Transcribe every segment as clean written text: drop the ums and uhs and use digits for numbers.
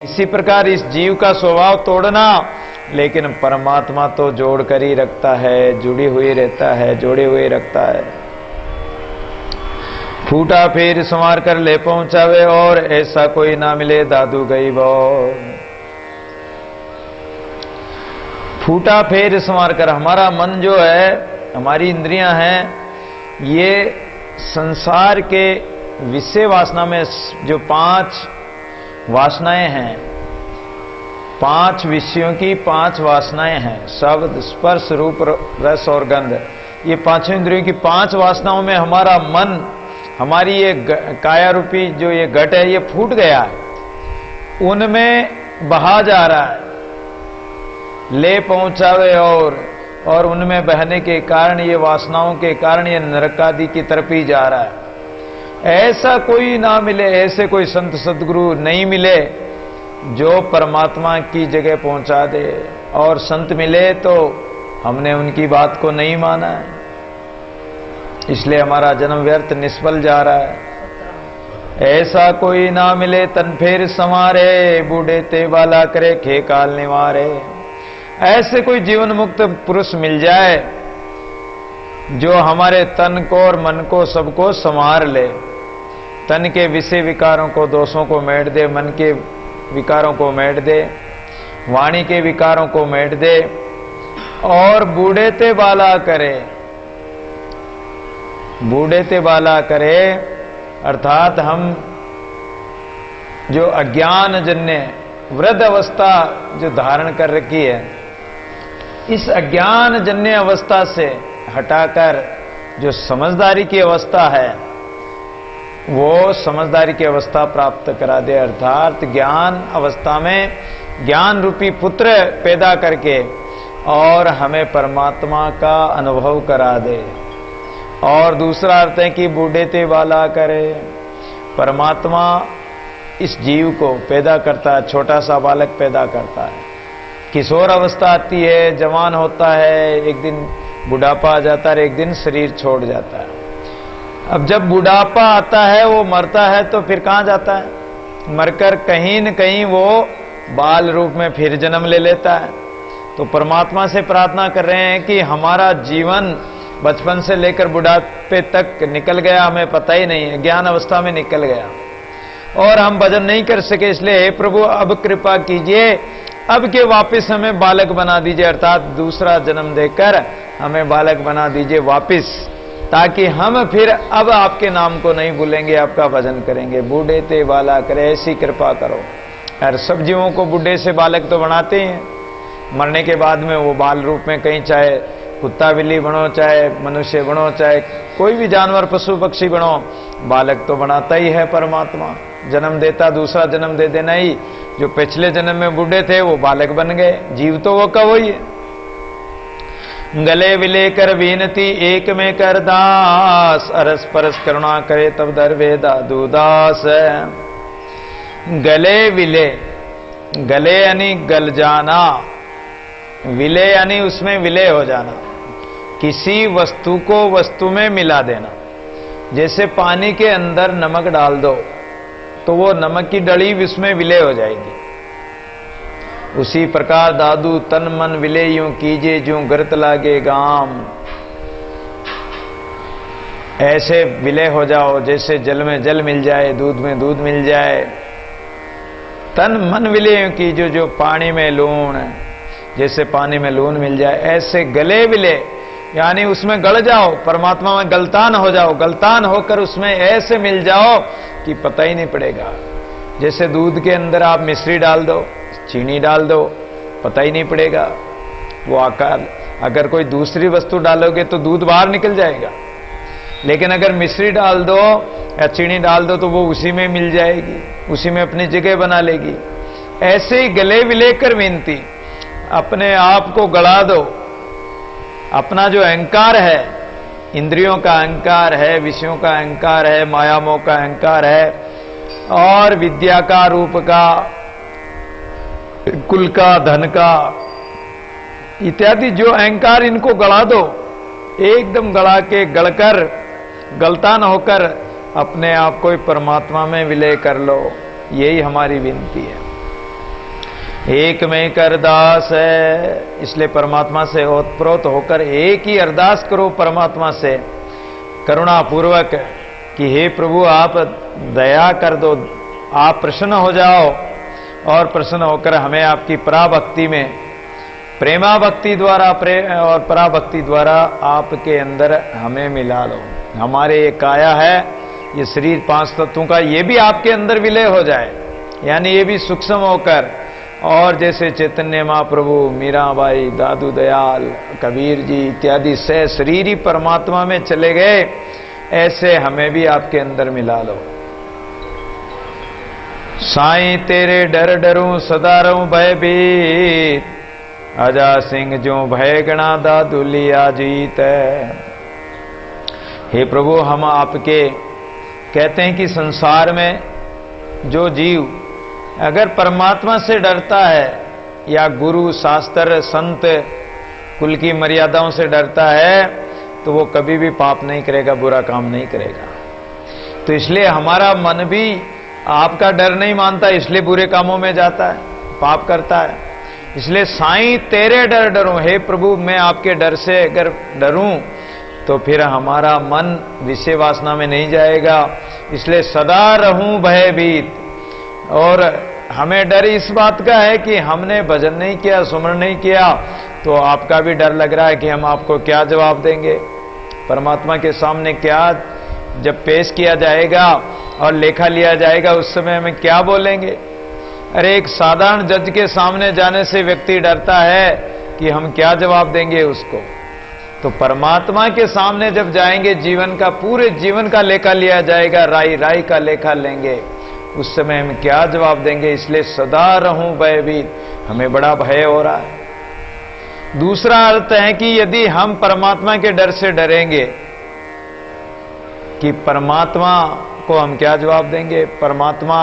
इसी प्रकार इस जीव का स्वभाव तोड़ना, लेकिन परमात्मा तो जोड़ कर ही रखता है, जुड़ी हुई रहता है, जोड़े हुए रखता है। फूटा फिर संवार कर ले पहुंचावे, और ऐसा कोई ना मिले दादू गई बो। फूटा फेर संवार कर, हमारा मन जो है, हमारी इंद्रियां हैं, ये संसार के विषय वासना में जो 5 वासनाएं हैं, 5 विषयों की 5 वासनाएं हैं, शब्द स्पर्श रूप रस और गंध, ये 5 इंद्रियों की 5 वासनाओं में हमारा मन, हमारी ये काया रूपी जो ये घट है, ये फूट गया है, उनमें बहा जा रहा है, ले पहुंचावे, और उनमें बहने के कारण, ये वासनाओं के कारण ये नरक आदि की तरफ ही जा रहा है। ऐसा कोई ना मिले, ऐसे कोई संत सदगुरु नहीं मिले जो परमात्मा की जगह पहुंचा दे, और संत मिले तो हमने उनकी बात को नहीं माना है, इसलिए हमारा जन्म व्यर्थ निष्फल जा रहा है। ऐसा कोई ना मिले तन फेर संवारे, बूढ़े ते बाला करे खे काल निवारे। ऐसे कोई जीवन मुक्त पुरुष मिल जाए जो हमारे तन को और मन को सबको संवार ले, तन के विषय विकारों को, दोषों को मेट दे, मन के विकारों को मेट दे, वाणी के विकारों को मेट दे, और बूढ़े ते बाला करे। बूढ़े ते बाला करे अर्थात हम जो अज्ञान जन्य वृद्ध अवस्था जो धारण कर रखी है, इस अज्ञान जन्य अवस्था से हटाकर जो समझदारी की अवस्था है, वो समझदारी की अवस्था प्राप्त करा दे, अर्थात ज्ञान अवस्था में ज्ञान रूपी पुत्र पैदा करके और हमें परमात्मा का अनुभव करा दे। और दूसरा अर्थ है कि बूढ़े ते वाला करे, परमात्मा इस जीव को पैदा करता है, छोटा सा बालक पैदा करता है, किशोर अवस्था आती है, जवान होता है, एक दिन बुढ़ापा आ जाता है, एक दिन शरीर छोड़ जाता है। अब जब बुढ़ापा आता है, वो मरता है, तो फिर कहां जाता है? मरकर कहीं न कहीं वो बाल रूप में फिर जन्म ले लेता है। तो परमात्मा से प्रार्थना कर रहे हैं कि हमारा जीवन बचपन से लेकर बुढ़ापे तक निकल गया, हमें पता ही नहीं है, ज्ञान अवस्था में निकल गया और हम भजन नहीं कर सके, इसलिए हे प्रभु अब कृपा कीजिए, अब के वापस हमें बालक बना दीजिए, अर्थात दूसरा जन्म देकर हमें बालक बना दीजिए वापस, ताकि हम फिर अब आपके नाम को नहीं भूलेंगे, आपका भजन करेंगे। बूढ़े ते बाला करे, ऐसी कृपा करो। हर सब जीवों को बुढ़े से बालक तो बनाते हैं, मरने के बाद में वो बाल रूप में कहीं चाहे कुत्ता बिल्ली बनो, चाहे मनुष्य बनो, चाहे कोई भी जानवर पशु पक्षी बनो, बालक तो बनाता ही है परमात्मा। जन्म देता, दूसरा जन्म दे देना ही, जो पिछले जन्म में बूढ़े थे वो बालक बन गए, जीव तो वो का वही है। गले विले कर बीनती एक में कर दास, अरस परस करुणा करे तब दरवे दादू दास। गले विले, गले यानी गल जाना, विले यानी उसमें विलय हो जाना, किसी वस्तु को वस्तु में मिला देना। जैसे पानी के अंदर नमक डाल दो तो वो नमक की डली उसमें विलय हो जाएगी, उसी प्रकार दादू तन मन विलय यूं कीजिए जो गर्त लागे गाम। ऐसे विलय हो जाओ जैसे जल में जल मिल जाए, दूध में दूध मिल जाए। तन मन विलय यूं कीजिए जो पानी में लूण, जैसे पानी में लूण मिल जाए, ऐसे गले विलय यानी उसमें गल जाओ, परमात्मा में गलतान हो जाओ, गलतान होकर उसमें ऐसे मिल जाओ कि पता ही नहीं पड़ेगा। जैसे दूध के अंदर आप मिश्री डाल दो, चीनी डाल दो, पता ही नहीं पड़ेगा वो आकार। अगर कोई दूसरी वस्तु डालोगे तो दूध बाहर निकल जाएगा, लेकिन अगर मिश्री डाल दो या चीनी डाल दो तो वो उसी में मिल जाएगी, उसी में अपनी जगह बना लेगी। ऐसे ही गले विलय कर विनती, अपने आप को गड़ा दो। अपना जो अहंकार है, इंद्रियों का अहंकार है, विषयों का अहंकार है, माया मोह का अहंकार है, और विद्या का, रूप का, कुल का, धन का इत्यादि जो अहंकार, इनको गड़ा दो, एकदम गड़ा के गड़कर गलतान होकर अपने आप को परमात्मा में विलय कर लो। यही हमारी विनती है। एक में कर दास है, इसलिए परमात्मा से ओतप्रोत होकर एक ही अरदास करो परमात्मा से करुणा पूर्वक कि हे प्रभु आप दया कर दो, आप प्रसन्न हो जाओ और प्रसन्न होकर हमें आपकी पराभक्ति में, प्रेमा भक्ति द्वारा और पराभक्ति द्वारा आपके अंदर हमें मिला लो। हमारे ये काया है, ये शरीर 5 तत्वों का, ये भी आपके अंदर विलय हो जाए, यानी ये भी सूक्ष्म होकर, और जैसे चैतन्य महाप्रभु, मीराबाई, दादू दयाल, कबीर जी इत्यादि से शरीर ही परमात्मा में चले गए, ऐसे हमें भी आपके अंदर मिला लो। साईं तेरे डर डरूं सदा रहूं भयभीत, अजा सिंह जो भय गणा दादू लिया जीत। हे प्रभु, हम आपके कहते हैं कि संसार में जो जीव अगर परमात्मा से डरता है या गुरु शास्त्र संत कुल की मर्यादाओं से डरता है तो वो कभी भी पाप नहीं करेगा, बुरा काम नहीं करेगा। तो इसलिए हमारा मन भी आपका डर नहीं मानता, इसलिए बुरे कामों में जाता है, पाप करता है। इसलिए साईं तेरे डर डरूं, हे प्रभु मैं आपके डर से अगर डरूं तो फिर हमारा मन विषय वासना में नहीं जाएगा, इसलिए सदा रहूं भयभीत। और हमें डर इस बात का है कि हमने भजन नहीं किया, सुमरण नहीं किया, तो आपका भी डर लग रहा है कि हम आपको क्या जवाब देंगे, परमात्मा के सामने क्या जब पेश किया जाएगा और लेखा लिया जाएगा उस समय हमें क्या बोलेंगे। अरे एक साधारण जज के सामने जाने से व्यक्ति डरता है कि हम क्या जवाब देंगे उसको, तो परमात्मा के सामने जब जाएंगे, जीवन का, पूरे जीवन का लेखा लिया जाएगा, राई राई का लेखा लेंगे, उस समय हम क्या जवाब देंगे। इसलिए सदा रहूं भयभीत, हमें बड़ा भय हो रहा है। दूसरा अर्थ है कि यदि हम परमात्मा के डर से डरेंगे कि परमात्मा को हम क्या जवाब देंगे, परमात्मा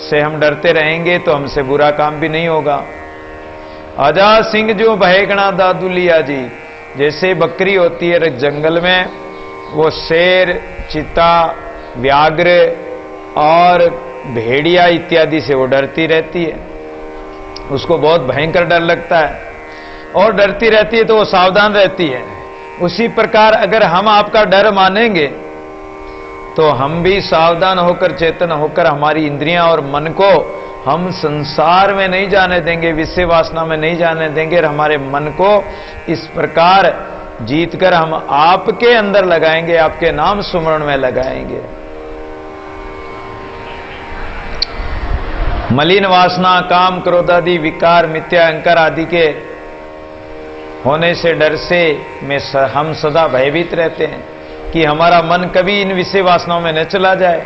से हम डरते रहेंगे तो हमसे बुरा काम भी नहीं होगा। अजा सिंह जो भयगणा दादू लिया जी, जैसे बकरी होती है जंगल में, वो शेर, चीता, व्याघ्र और भेड़िया इत्यादि से वो डरती रहती है, उसको बहुत भयंकर डर लगता है और डरती रहती है तो वो सावधान रहती है। उसी प्रकार अगर हम आपका डर मानेंगे तो हम भी सावधान होकर, चेतन होकर, हमारी इंद्रियां और मन को हम संसार में नहीं जाने देंगे, विषय वासना में नहीं जाने देंगे, और हमारे मन को इस प्रकार जीतकर हम आपके अंदर लगाएंगे, आपके नाम सुमरण में लगाएंगे। मलिन वासना, काम, क्रोध आदि विकार, मिथ्या अहंकार आदि के होने से, डर से में हम सदा भयभीत रहते हैं कि हमारा मन कभी इन विषय वासनाओं में न चला जाए,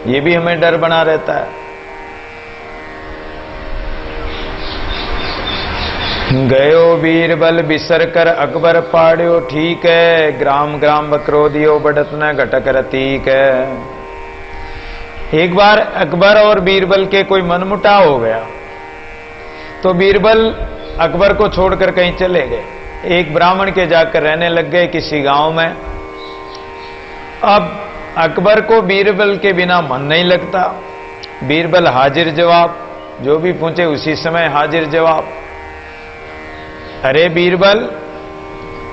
ये भी हमें डर बना रहता है। गयो बीरबल बिसर कर अकबर पाड़ियो ठीक है, ग्राम ग्राम बक्रोधियो बढ़त न घटक रतीक है। एक बार अकबर और बीरबल के कोई मनमुटाव हो गया तो बीरबल अकबर को छोड़कर कहीं चले गए, एक ब्राह्मण के जाकर रहने लग गए किसी गांव में। अब अकबर को बीरबल के बिना मन नहीं लगता, बीरबल हाजिर जवाब, जो भी पूछे उसी समय हाजिर जवाब। अरे बीरबल,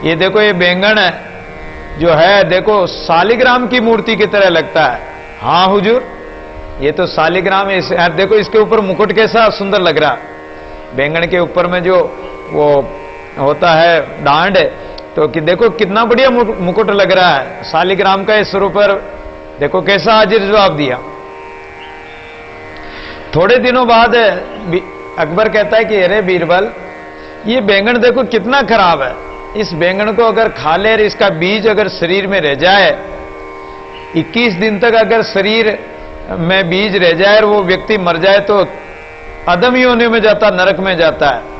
ये देखो ये बैंगन है जो है, देखो शालिग्राम की मूर्ति की तरह लगता है। हाँ हुजूर, ये तो शालिग्राम है, देखो इसके ऊपर मुकुट कैसा सुंदर लग रहा, बैंगन के ऊपर में जो वो होता है डांड, तो कि देखो कितना बढ़िया मुकुट लग रहा है शालिग्राम का, इस ऊपर देखो कैसा हाजिर जवाब दिया। थोड़े दिनों बाद अकबर कहता है कि अरे बीरबल, ये बैंगन देखो कितना खराब है, इस बैंगन को अगर खा ले और इसका बीज अगर शरीर में रह जाए, 21 दिन तक अगर शरीर में बीज रह जाए और वो व्यक्ति मर जाए तो अदम योनि में जाता, नरक में जाता है।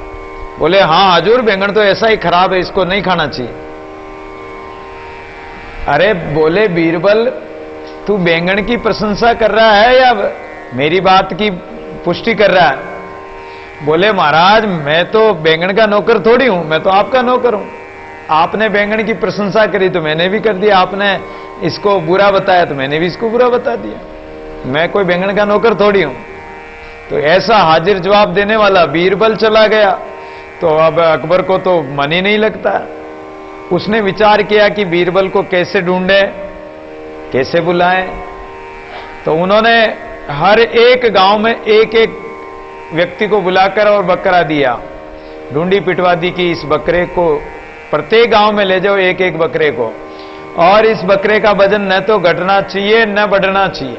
बोले हाँ हजूर, बैंगन तो ऐसा ही खराब है, इसको नहीं खाना चाहिए। अरे बोले बीरबल, तू बैंगन की प्रशंसा कर रहा है या मेरी बात की पुष्टि कर रहा है? बोले महाराज, मैं तो बैंगन का नौकर थोड़ी हूं, मैं तो आपका नौकर हूं। आपने बैंगन की प्रशंसा करी तो मैंने भी कर दिया, आपने इसको बुरा बताया तो मैंने भी इसको बुरा बता दिया, मैं कोई बैंगन का नौकर थोड़ी हूं। तो ऐसा हाजिर जवाब देने वाला बीरबल चला गया, तो अब अकबर को तो मन ही नहीं लगता। उसने विचार किया कि बीरबल को कैसे ढूंढे, कैसे बुलाएं। तो उन्होंने हर एक गांव में एक एक व्यक्ति को बुलाकर और बकरा दिया, ढूंढी पिटवा दी कि इस बकरे को प्रत्येक गांव में ले जाओ एक एक बकरे को, और इस बकरे का वजन न तो घटना चाहिए न बढ़ना चाहिए।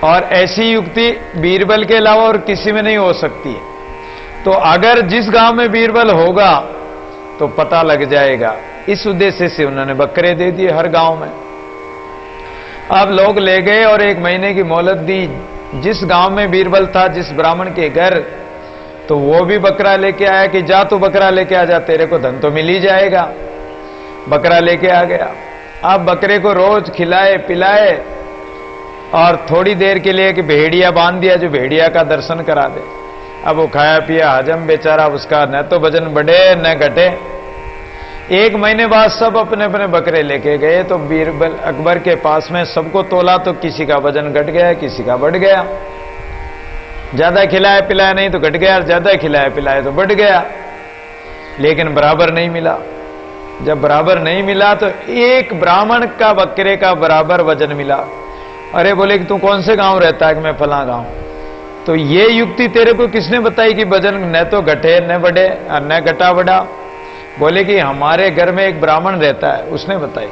और ऐसी युक्ति बीरबल के अलावा और किसी में नहीं हो सकती है। तो अगर जिस गांव में बीरबल होगा तो पता लग जाएगा। इस उद्देश्य से उन्होंने बकरे दे दिए हर गांव में। अब लोग ले गए और 1 महीने की मोहलत दी। जिस गांव में बीरबल था, जिस ब्राह्मण के घर, तो वो भी बकरा लेके आया कि जा तू बकरा लेके आ जा, तेरे को धन तो मिल ही जाएगा। बकरा लेके आ गया। अब बकरे को रोज खिलाए पिलाए और थोड़ी देर के लिए कि भेड़िया बांध दिया जो भेड़िया का दर्शन करा दे। अब वो खाया पिया हजम, बेचारा उसका न तो वजन बढ़े न घटे। 1 महीने बाद सब अपने अपने बकरे लेके गए, तो बीरबल अकबर के पास में सबको तोला, तो किसी का वजन घट गया, किसी का बढ़ गया। ज्यादा खिलाया पिलाया नहीं तो घट गया, ज्यादा खिलाया पिलाया तो बढ़ गया, लेकिन बराबर नहीं मिला। जब बराबर नहीं मिला तो एक ब्राह्मण का बकरे का बराबर वजन मिला। अरे बोले कि तू कौन से गांव रहता है? कि मैं फला गांव। तो ये युक्ति तेरे को किसने बताई कि वजन न तो घटे न बढ़े और न घटा बढ़ा? बोले कि हमारे घर में एक ब्राह्मण रहता है, उसने बताई।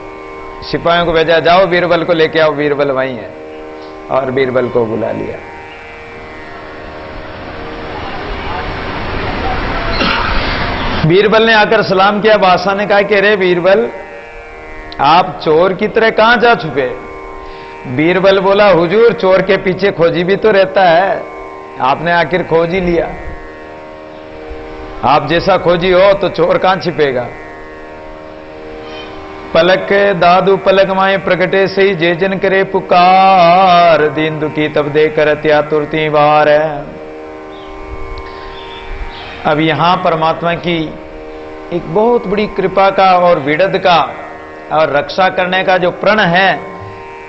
सिपाहियों को भेजा, जाओ बीरबल को लेके आओ, बीरबल वहीं है। और बीरबल को बुला लिया। बीरबल ने आकर सलाम किया। बादशाह ने कहा कि अरे बीरबल, आप चोर की तरह कहां जा छुपे? बीरबल बोला, हुजूर चोर के पीछे खोजी भी तो रहता है, आपने आखिर खोज ही लिया। आप जैसा खोजी हो तो चोर कहां छिपेगा? पलक दादू पलक माए प्रगटे से ही जे जन करे पुकार, दीन दुखी तब दे कर त्या तुरती बार है। अब यहां परमात्मा की एक बहुत बड़ी कृपा का और विड़द का और रक्षा करने का जो प्रण है,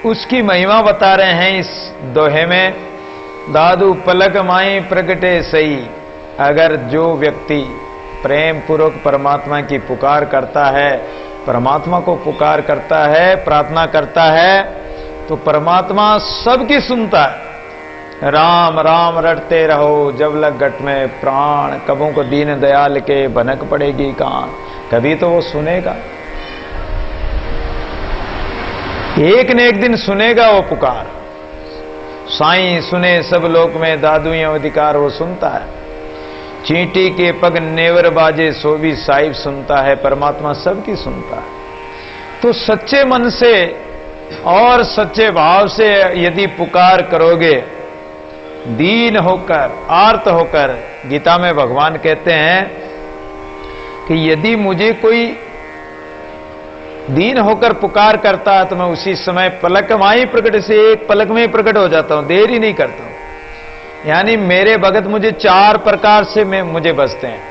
उसकी महिमा बता रहे हैं इस दोहे में। दादू पलक माई प्रगटे सही। अगर जो व्यक्ति प्रेम पूर्वक परमात्मा की पुकार करता है, परमात्मा को पुकार करता है, प्रार्थना करता है, तो परमात्मा सबकी सुनता है। राम राम रटते रहो जब लग गट में प्राण, कबों को दीन दयाल के भनक पड़ेगी कान, कभी तो वो सुनेगा। एक न एक दिन सुनेगा वो पुकार। साईं सुने सब लोक में दादू या अधिकार, वो सुनता है। चींटी के पग नेवर बाजे सो भी साहिब सुनता है। परमात्मा सबकी सुनता है। तो सच्चे मन से और सच्चे भाव से यदि पुकार करोगे, दीन होकर आर्त होकर, गीता में भगवान कहते हैं कि यदि मुझे कोई दीन होकर पुकार करता है तो मैं उसी समय पलक माई प्रकट से, एक पलक में ही प्रकट हो जाता हूं, देर ही नहीं करता हूं। यानी मेरे भगत मुझे 4 प्रकार से मुझे बसते हैं।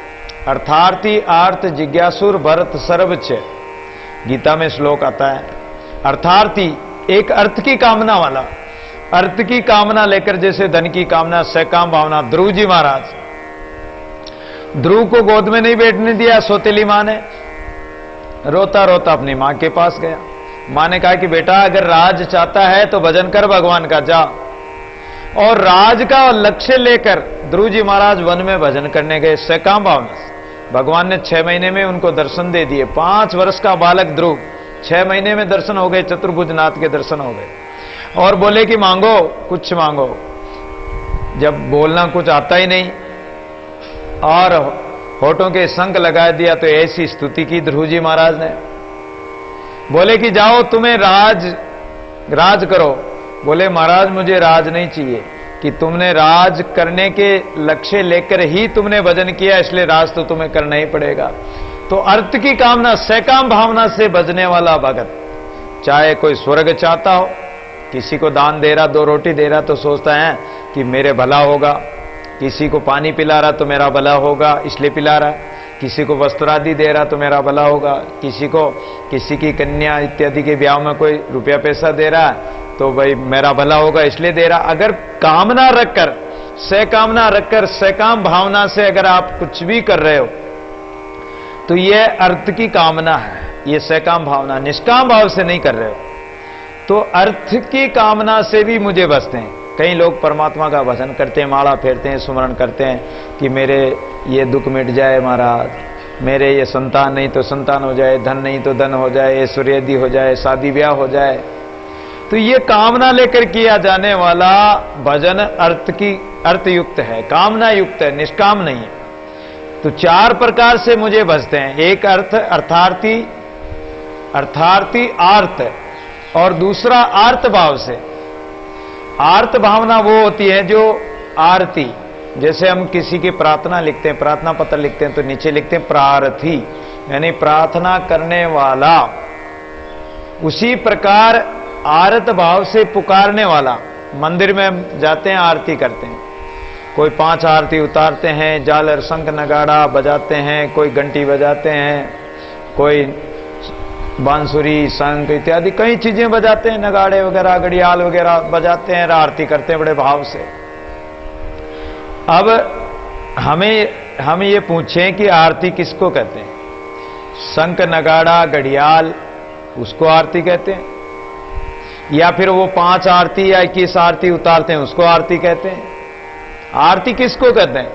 अर्थार्थी, आर्त, जिज्ञासुर, भरत, सर्वच। गीता में श्लोक आता है। अर्थार्थी, एक अर्थ की कामना वाला, अर्थ की कामना लेकर, जैसे धन की कामना, सकाम भावना। ध्रुव जी महाराज, ध्रुव को गोद में नहीं बैठने दिया सौतेली मां ने, रोता रोता अपनी मां के पास गया। मां ने कहा कि बेटा अगर राज चाहता है तो भजन कर भगवान का, जा। और राज का लक्ष्य लेकर ध्रुव जी महाराज वन में भजन करने गए सकाम भावना से। भगवान ने 6 महीने में उनको दर्शन दे दिए। 5 वर्ष का बालक ध्रुव, 6 महीने में दर्शन हो गए, चतुर्भुजनाथ के दर्शन हो गए। और बोले कि मांगो, कुछ मांगो। जब बोलना कुछ आता ही नहीं और होठों के संग लगा दिया, तो ऐसी स्तुति की ध्रुव जी महाराज ने। बोले कि जाओ तुम्हें राज करो। बोले महाराज मुझे राज नहीं चाहिए, कि तुमने राज करने के लक्ष्य लेकर ही तुमने भजन किया, इसलिए राज तो तुम्हें करना ही पड़ेगा। तो अर्थ की कामना, सकाम भावना से भजने वाला भगत, चाहे कोई स्वर्ग चाहता हो, किसी को दान दे रहा, 2 रोटी दे रहा, तो सोचता है कि मेरे भला होगा। किसी को पानी पिला रहा तो मेरा भला होगा, इसलिए पिला रहा। किसी को वस्त्र आदि दे रहा तो मेरा भला होगा। किसी की कन्या इत्यादि के ब्याह में कोई रुपया पैसा दे रहा है तो भाई मेरा भला होगा, इसलिए दे रहा। अगर कामना रखकर सकामना रखकर सकाम भावना से अगर आप कुछ भी कर रहे हो तो यह अर्थ की कामना है, यह सकाम भावना, निष्काम भाव से नहीं कर रहे हो। तो अर्थ की कामना से भी मुझे बचते हैं। कई लोग परमात्मा का भजन करते हैं, माला फेरते हैं, सुमरण करते हैं कि मेरे ये दुख मिट जाए महाराज, मेरे ये संतान नहीं तो संतान हो जाए, धन नहीं तो धन हो जाए, ऐश्वर्य हो जाए, शादी ब्याह हो जाए। तो ये कामना लेकर किया जाने वाला भजन अर्थयुक्त है, कामना युक्त है, निष्काम नहीं है। तो चार प्रकार से मुझे भजते हैं। एक अर्थ अर्थार्थी आर्त, और दूसरा आर्त भाव से। आर्त भावना वो होती है जो आरती, जैसे हम किसी की प्रार्थना लिखते हैं, प्रार्थना पत्र लिखते हैं तो नीचे लिखते हैं प्रार्थी, यानी प्रार्थना करने वाला। उसी प्रकार आरत भाव से पुकारने वाला। मंदिर में जाते हैं, आरती करते हैं, कोई 5 आरती उतारते हैं, झालर शंख नगाड़ा बजाते हैं, कोई घंटी बजाते हैं, कोई बांसुरी शंख इत्यादि कई चीजें बजाते हैं, नगाड़े वगैरह घड़ियाल वगैरह बजाते हैं, आरती करते हैं बड़े भाव से। अब हमें ये पूछें कि आरती किसको कहते हैं? शंख नगाड़ा घड़ियाल उसको आरती कहते हैं, या फिर वो 5 आरती या 21 आरती उतारते हैं उसको आरती कहते हैं? आरती किसको कहते हैं?